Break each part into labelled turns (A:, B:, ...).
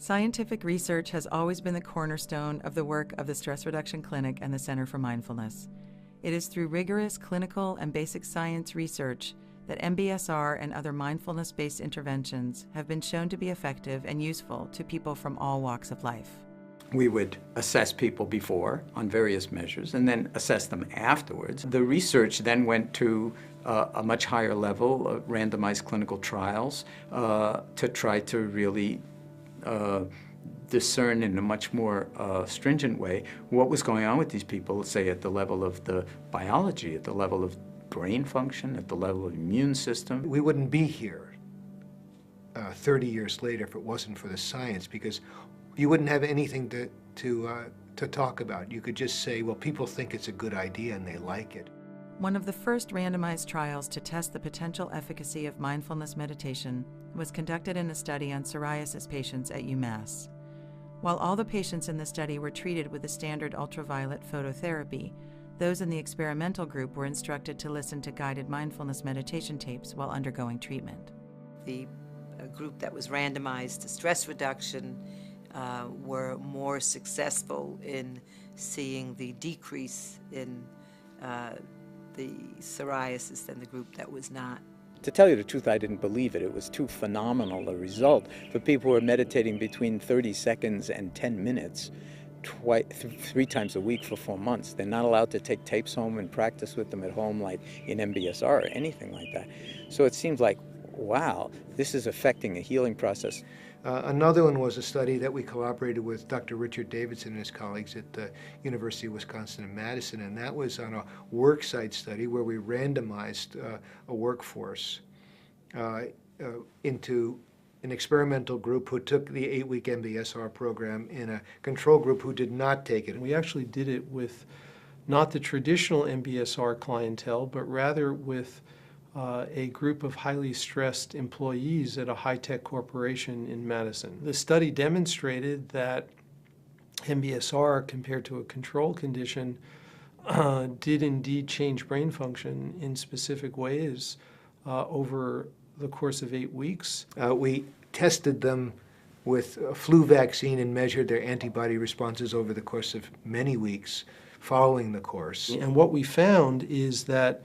A: Scientific research has always been the cornerstone of the work of the Stress Reduction Clinic and the Center for Mindfulness. It is through rigorous clinical and basic science research that MBSR and other mindfulness-based interventions have been shown to be effective and useful to people from all walks of life.
B: We would assess people before on various measures and then assess them afterwards. The research then went to a much higher level of randomized clinical trials to try to really discern in a much more stringent way what was going on with these people, say at the level of the biology, at the level of brain function, at the level of the immune system.
C: We wouldn't be here 30 years later if it wasn't for the science, because you wouldn't have anything to talk about. You could just say, well, people think it's a good idea and they like it.
A: One of the first randomized trials to test the potential efficacy of mindfulness meditation was conducted in a study on psoriasis patients at UMass. While all the patients in the study were treated with the standard ultraviolet phototherapy, those in the experimental group were instructed to listen to guided mindfulness meditation tapes while undergoing treatment.
D: The group that was randomized to stress reduction were more successful in seeing the decrease in the psoriasis than the group that was not.
B: To tell you the truth, I didn't believe it. It was too phenomenal a result. For people who are meditating between 30 seconds and 10 minutes, 3 times a week for 4 months. They're not allowed to take tapes home and practice with them at home like in MBSR or anything like that. So it seems like, wow, this is affecting a healing process.
C: Another one was a study that we collaborated with Dr. Richard Davidson and his colleagues at the University of Wisconsin in Madison, and that was on a worksite study where we randomized a workforce into an experimental group who took the 8-week MBSR program and a control group who did not take it.
E: We actually did it with not the traditional MBSR clientele, but rather with a group of highly stressed employees at a high-tech corporation in Madison. The study demonstrated that MBSR, compared to a control condition, did indeed change brain function in specific ways over the course of 8 weeks.
C: We tested them with a flu vaccine and measured their antibody responses over the course of many weeks following the course.
E: And what we found is that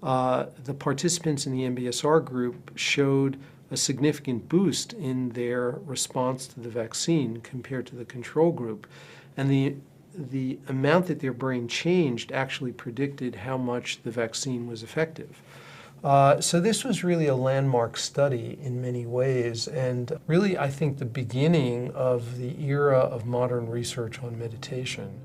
E: the participants in the MBSR group showed a significant boost in their response to the vaccine compared to the control group. And the amount that their brain changed actually predicted how much the vaccine was effective. So this was really a landmark study in many ways, and really I think the beginning of the era of modern research on meditation.